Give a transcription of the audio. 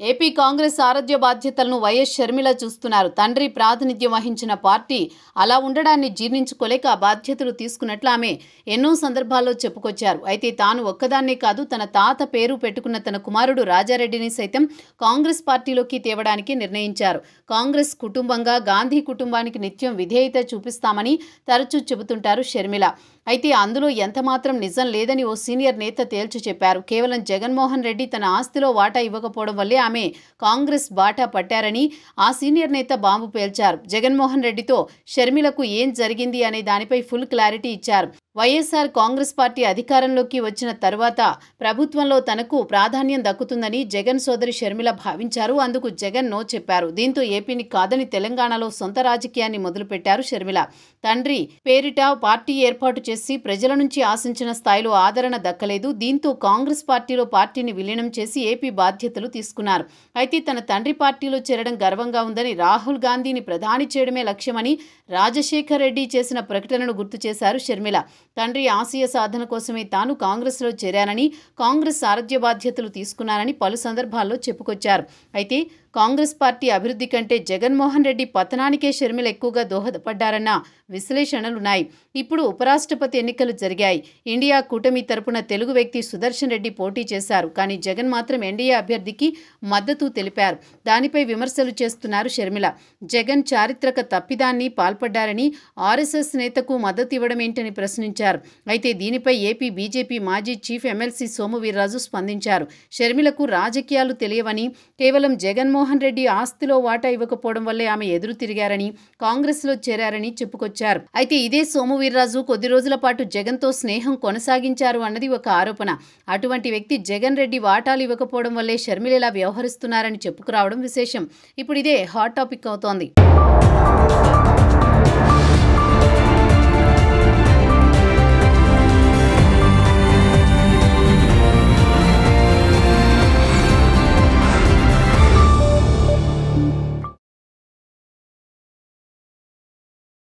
AP Congress ఆరాధ్య బాధ్యతలను YS Sharmila చూస్తున్నారు. తండ్రి ప్రాతినిధ్యం వహించిన పార్టీ అలా ఉండడాన్ని జీర్ణించుకోలేక ఆ బాధ్యతలు తీసుకున్నట్లు ఆమె ఎన్నో సందర్భాల్లో చెప్పుకొచ్చారు. అయితే తాను ఒక్కదాన్నే కాదు, తన తాత పేరు పెట్టుకున్న తన కుమారుడు రాజారెడ్డిని సైతం కాంగ్రెస్ పార్టీలోకి తేవడానికి నిర్ణయించారు. కాంగ్రెస్ కుటుంబంగా గాంధీ కుటుంబానికి నిత్యం విధేయత చూపిస్తామని తరచూ చెబుతుంటారు షర్మిల. అయితే అందులో ఎంతమాత్రం నిజం లేదని ఓ సీనియర్ నేత తేల్చి చెప్పారు. కేవలం జగన్మోహన్ రెడ్డి తన ఆస్తిలో వాటా ఇవ్వకపోవడం వల్లే ఆమె కాంగ్రెస్ బాటా పట్టారని ఆ సీనియర్ నేత బాంబు పేల్చారు. జగన్మోహన్ రెడ్డితో షర్మిలకు ఏం జరిగింది అనే దానిపై ఫుల్ క్లారిటీ ఇచ్చారు. వైఎస్ఆర్ కాంగ్రెస్ పార్టీ అధికారంలోకి వచ్చిన తర్వాత ప్రభుత్వంలో తనకు ప్రాధాన్యం దక్కుతుందని జగన్ సోదరి షర్మిల భావించారు. అందుకు జగన్ నో చెప్పారు. దీంతో ఏపీని కాదని తెలంగాణలో సొంత రాజకీయాన్ని మొదలుపెట్టారు షర్మిల. తండ్రి పేరిట పార్టీ ఏర్పాటు చేసి ప్రజల నుంచి ఆశించిన స్థాయిలో ఆదరణ దక్కలేదు. దీంతో కాంగ్రెస్ పార్టీలో పార్టీని విలీనం చేసి ఏపీ బాధ్యతలు తీసుకున్నారు. అయితే తన తండ్రి పార్టీలో చేరడం గర్వంగా ఉందని, రాహుల్ గాంధీని ప్రధాని చేయడమే లక్ష్యమని రాజశేఖర్ రెడ్డి చేసిన ప్రకటనను గుర్తు చేశారు షర్మిల. తండ్రి ఆశయ సాధన కోసమే తాను కాంగ్రెస్లో చేరానని, కాంగ్రెస్ సారథ్య బాధ్యతలు తీసుకున్నానని పలు సందర్భాల్లో చెప్పుకొచ్చారు. అయితే కాంగ్రెస్ పార్టీ అభివృద్ధి కంటే జగన్మోహన్ రెడ్డి పతనానికే షర్మిల ఎక్కువగా దోహదపడ్డారన్న విశ్లేషణలున్నాయి. ఇప్పుడు ఉపరాష్ట్రపతి ఎన్నికలు జరిగాయి. ఇండియా కూటమి తరపున తెలుగు వ్యక్తి సుదర్శన్ రెడ్డి పోటీ చేశారు. కానీ జగన్ మాత్రం ఎన్డీఏ అభ్యర్థికి మద్దతు తెలిపారు. దానిపై విమర్శలు చేస్తున్నారు షర్మిల. జగన్ చారిత్రక తప్పిదాన్ని పాల్పడ్డారని, ఆర్ఎస్ఎస్ నేతకు మద్దతు ఇవ్వడమేంటని ప్రశ్నించారు. అయితే దీనిపై ఏపీ బీజేపీ మాజీ చీఫ్ ఎమ్మెల్సీ సోము వీర్రాజు స్పందించారు. షర్మిలకు రాజకీయాలు తెలియవని, కేవలం జగన్మోహన్ రెడ్డి ఆస్తిలో వాటా ఇవ్వకపోవడం వల్లే ఆమె ఎదురు తిరిగారని, కాంగ్రెస్లో చేరారని చెప్పుకొచ్చారు. అయితే ఇదే సోము వీర్రాజు కొద్ది రోజుల పాటు జగన్తో స్నేహం కొనసాగించారు అన్నది ఒక ఆరోపణ. అటువంటి వ్యక్తి జగన్ రెడ్డి వాటాలు ఇవ్వకపోవడం వల్లే షర్మిల ఇలా వ్యవహరిస్తున్నారని చెప్పుకురావడం విశేషం. ఇప్పుడు ఇదే హాట్ టాపిక్ అవుతోంది.